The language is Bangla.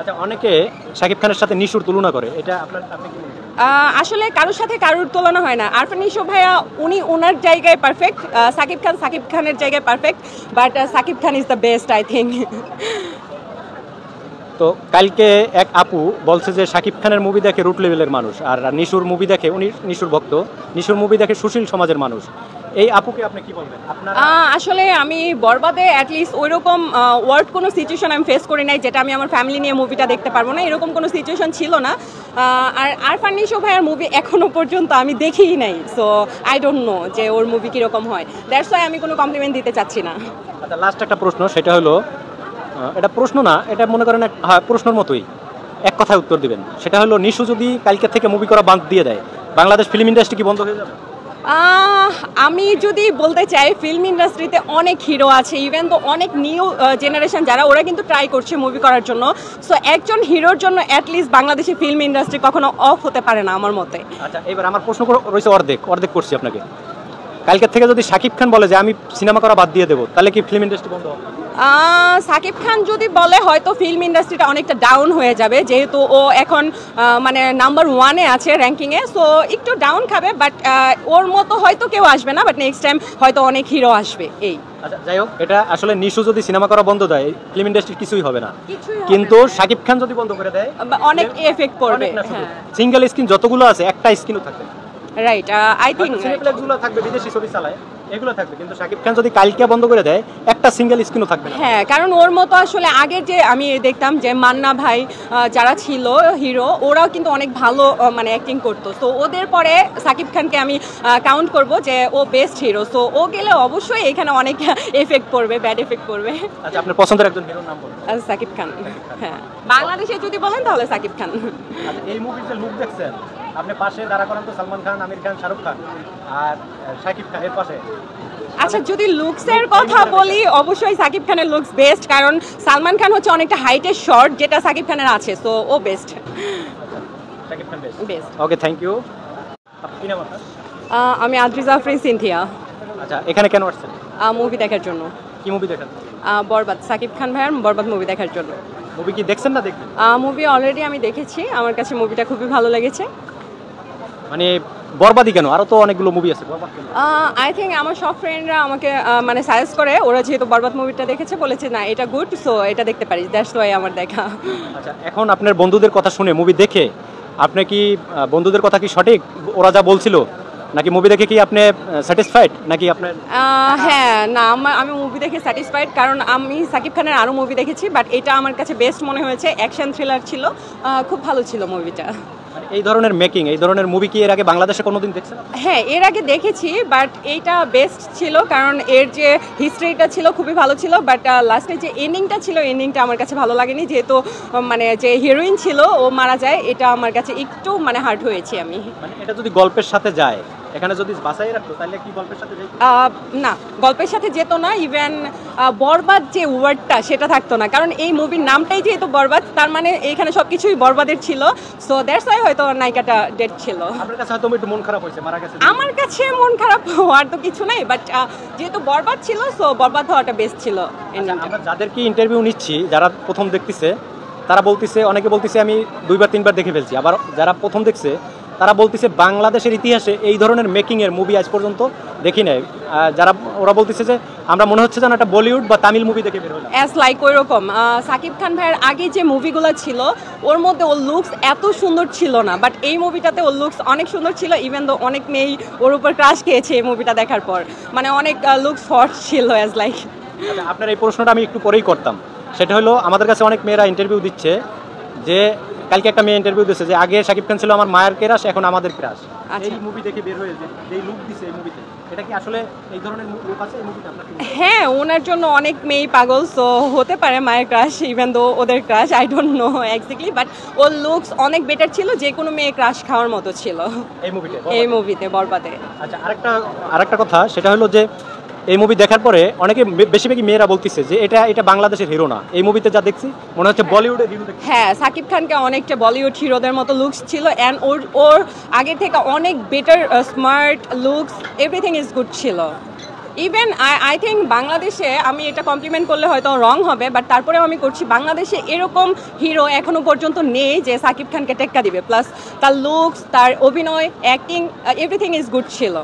আচ্ছা, অনেকে শাকিব খানের সাথে নিশুর তুলনা করে, এটা আপনি কি মনে করেন? আসলে কারোর সাথে কারোর তুলনা হয় না। আরফান নিশো ভাইয়া উনি ওনার জায়গায় পারফেক্ট, সাকিব খানের জায়গায় perfect, but Sakib Khan is the best I think. তো কালকে এক আপু বলছে যে শাকিব খানের মুভি দেখে রুট লেভেলের মানুষ, আর নিশুর মুভি দেখে, উনি নিশুর ভক্ত, নিশুর মুভি দেখে সুশীল সমাজের মানুষ। এই আপুকে আপনি কি বলবেন? আসলে আমি বরবাদে অ্যাটলিস্ট ওইরকম ওয়ার্ড কোনো সিচুয়েশন আমি ফেস করি নাই যেটা আমি আমার ফ্যামিলি নিয়ে মুভিটা দেখতে পারবো না, এরকম কোনো সিচুয়েশন ছিল না। আর আরফান নিশো ভাইয়ের মুভি এখনো পর্যন্ত আমি দেখিই নাই, সো আই ডোন্ট নো যে ওর মুভি কীরকম হয়। দ্যাটস ওয়াই আমি কোনো কমপ্লিমেন্ট দিতে চাচ্ছি না। আচ্ছা, লাস্ট একটা প্রশ্ন, সেটা হলো, এটা প্রশ্ন না, এটা মনে করেন প্রশ্নের মতোই, এক কথায় উত্তর দিবেন। সেটা হলো, নিশু যদি কালকে থেকে মুভি করা বাদ দিয়ে দেয়, বাংলাদেশ ফিল্ম ইন্ডাস্ট্রি কি বন্ধ হয়ে যাবে? আমি যদি বলতে চাই, ফিল্ম ইন্ডাস্ট্রিতে অনেক হিরো আছে, ইভেন তো অনেক নিউ জেনারেশন যারা, ওরা কিন্তু ট্রাই করছে মুভি করার জন্য। সো একজন হিরোর জন্য অ্যাটলিস্ট বাংলাদেশি ফিল্ম ইন্ডাস্ট্রি কখনো অফ হতে পারে না আমার মতে। আচ্ছা, এবার আমার প্রশ্ন রয়েছে অর্ধেক করছি আপনাকে। কালকের থেকে যদি শাকিব খান বলে যে আমি সিনেমা করা বাদ দিয়ে দেবো, তাহলে কি ফিল্ম ইন্ডাস্ট্রি বন্ধ হবে? সাকিব খান যদি বলে হয়তো ফিল্ম ইন্ডাস্ট্রিটা অনেকটা ডাউন হয়ে যাবে, যেহেতু ও এখন মানে নাম্বার 1-এ আছে র্যাঙ্কিংয়ে, সো একটু ডাউন খাবে। বাট ওর মতো হয়তো কেউ আসবে না, বাট নেক্সট টাইম হয়তো অনেক হিরো আসবে। এই আচ্ছা, যাই হোক, এটা আসলে নিশু যদি সিনেমা করা বন্ধ দেয়, ফিল্ম ইন্ডাস্ট্রি কিছুই হবে না, কিন্তু শাকিব খান যদি বন্ধ করে দেয় অনেক এফেক্ট পড়বে। সিঙ্গেল স্ক্রিন যতগুলো আছে একটা স্ক্রিনও থাকবে, রাইট? আই থিঙ্ক সিনেপ্লেক্সগুলো থাকবে, বিদেশি ছবি চালায়, এগুলো থাকবে, কিন্তু শাকিব খান যদি কালকে বন্ধ করে দেয়, একটা সিঙ্গেল স্ক্রিনও থাকবে না। হ্যাঁ, কারণ ওর মতো আসলে আগের যে আমি দেখতাম যে মান্না ভাই যারা ছিল হিরো, ওরাও কিন্তু অনেক ভালো মানে অ্যাক্টিং করতো। তো ওদের পরে সাকিব খানকে আমি কাউন্ট করব যে ও বেস্ট হিরো। সো ও গেলে অবশ্যই এখানে অনেক এফেক্ট পড়বে, ব্যাড এফেক্ট পড়বে। আচ্ছা, আপনার পছন্দের একজন হিরোর নাম বলুন। সাকিব খান। হ্যাঁ, বাংলাদেশে যদি বলেন তাহলে সাকিব খান। আচ্ছা, এই মুভির যে লুক দেখছেন, আপনি পাশে দাঁড়া করেন তো সালমান খান, আমির খান, শাহরুখ খান আর শাকিব খান এর পাশে। আচ্ছা, যদি লুকসের কথা বলি, অবশ্যই সাকিব খানের লুকস বেস্ট, কারণ সালমান খান হচ্ছে অনেকটা হাইটের শর্ট, যেটা সাকিব খানের আছে, সো ও best. Shakib Khan best. Okay, thank you. কি নাম আপনার? আমি আদ্রিজা আফরিন সিনথিয়া। আচ্ছা, এখানে কেন আসছেন? মুভি দেখার জন্য। কি মুভি দেখেন? বরবাদ, সাকিব খান ভাইয়ের বরবাদ মুভি দেখার জন্য। মুভি কি দেখছেন না দেখবেন? মুভি অলরেডি আমি দেখেছি, আমার কাছে মুভিটা খুবই ভালো লেগেছে। মানে বরবাদই কেন? আরো তো অনেকগুলো মুভি আছে, বরবাদ কেন? আই থিঙ্ক আমার সব ফ্রেন্ডরা আমাকে মানে সাজেস্ট করে, ওরা যেহেতু বরবাদ মুভিটা দেখেছে, বলেছে না এটা গুড, সো এটা দেখতে পারিস, দ্যাটস ওয়াই আমার দেখা। আচ্ছা, এখন আপনার বন্ধুদের কথা শুনে, মুভি দেখে আপনি কি বন্ধুদের কথা কি সঠিক, ওরা যা বলছিল, নাকি মুভি দেখে কি আপনি স্যাটিসফাইড, নাকি আপনার? হ্যাঁ, না, আমি মুভি দেখে স্যাটিসফাইড, কারণ আমি সাকিব খানের আরও মুভি দেখেছি, বাট এটা আমার কাছে বেস্ট মনে হয়েছে। অ্যাকশন থ্রিলার ছিল, খুব ভালো ছিল মুভিটা। এই ধরনের মেকিং, এই ধরনের মুভি কি এর আগে বাংলাদেশে কোনোদিন দেখছেন? হ্যাঁ, এর আগে দেখেছি, বাট এইটা বেস্ট ছিল, কারণ এর যে হিস্ট্রিটা ছিল খুবই ভালো ছিল, বাট লাস্টে যে এন্ডিংটা ছিল, এন্ডিংটা আমার কাছে ভালো লাগেনি, যেহেতু মানে যে হিরোইন ছিল ও মারা যায়, এটা আমার কাছে একটু মানে হার্ট হয়েছে। আমি মানে এটা যদি গল্পের সাথে যায়, এখানে যদি বাছাই রাখতো, তাহলে কি গল্পের সাথে যেত? না, গল্পের সাথে যেত না। ইভেন বরবাদ যে ওয়ার্ডটা, সেটা থাকতো না, কারণ এই মুভির নামটাই যেহেতু বরবাদ, তার মানে এখানে সবকিছুই বরবাদের ছিল। সো দ্যাটস ওয়াই হয়তো নায়িকাটা ডেড ছিল। আপনার কাছে হয়তো একটু মন খারাপ হয়েছে, মারা গেছে? আমার কাছে মন খারাপ হওয়ার তো কিছু নাই, বাট যেহেতু বরবাদ ছিল, সো বরবাদ হওয়াটা বেস্ট ছিল। আমরা যাদেরকে ইন্টারভিউ নিচ্ছি, যারা প্রথম দেখতেছে, তারা বলতেছে, অনেকে বলতেছে আমি 2-3বার দেখে ফেলছি, আবার যারা প্রথম দেখছে তারা বলতেছে বাংলাদেশের ইতিহাসে এই ধরনের মেকিংয়ের মুভি আজ পর্যন্ত দেখি নাই। ওরা বলতেছে যে আমরা মনে হচ্ছে যেন একটা বলিউড বা তামিল মুভি দেখে বের হলাম। অ্যাজ লাইক ওই রকম সাকিব খান ভাইয়ের আগে যে মুভিগুলো ছিল, ওর মধ্যে ওর লুকস এত সুন্দর ছিল না, বাট এই মুভিটাতে ওর লুকস অনেক সুন্দর ছিল। ইভেন তো অনেক মেয়ে ওর উপর ক্রাশ খেয়েছে এই মুভিটা দেখার পর, মানে অনেক লুকস হট ছিল অ্যাজ লাইক। আপনার এই প্রশ্নটা আমি একটু পরেই করতাম, সেটা হলো আমাদের কাছে অনেক মেয়েরা ইন্টারভিউ দিচ্ছে যে কালকে একটা মেয়ে ইন্টারভিউ দিচ্ছে যে আগে শাকিব খান ছিল আমার মায়ের ক্রাশ, এখন আমাদের ক্রাশ। এই মুভি দেখে বের হয়ে যে লুক দিছে এই মুভিতে, এটা কি আসলে এই ধরনের লুক আছে এই মুভিতে? হ্যাঁ, ওনার জন্য অনেক মেয়ে পাগল, সো হতে পারে মায়ের ক্রাশ, ইভেন দো ওদের crush, I don't know exactly, but ওর লুকস অনেক বেটার ছিল, যে কোনো মেয়ে ক্রাশ খাওয়ার মতো ছিল এই মুভিতে বরবাদে। আচ্ছা, আরেকটা কথা, সেটা হলো যে এই মুভি দেখার পরে অনেকে বেশিরভাগই মেয়েরা বলতেছে যে এটা বাংলাদেশের হিরো না। এই মুভিতে যা দেখছি মনে হচ্ছে বলিউডের হিরো। হ্যাঁ, সাকিব খানকে অনেকটা বলিউড হিরোদের মতো লুকস ছিল, অ্যান্ড ওর আগের থেকে অনেক better smart looks, everything is good ছিল। ইভেন আই থিঙ্ক বাংলাদেশে, আমি এটা কমপ্লিমেন্ট করলে হয়তো রং হবে, বাট তারপরেও আমি করছি, বাংলাদেশে এরকম হিরো এখনো পর্যন্ত নেই যে সাকিব খানকে টেক্কা দিবে। প্লাস তার লুকস, তার অভিনয়, অ্যাক্টিং, এভরিথিং ইজ গুড ছিল।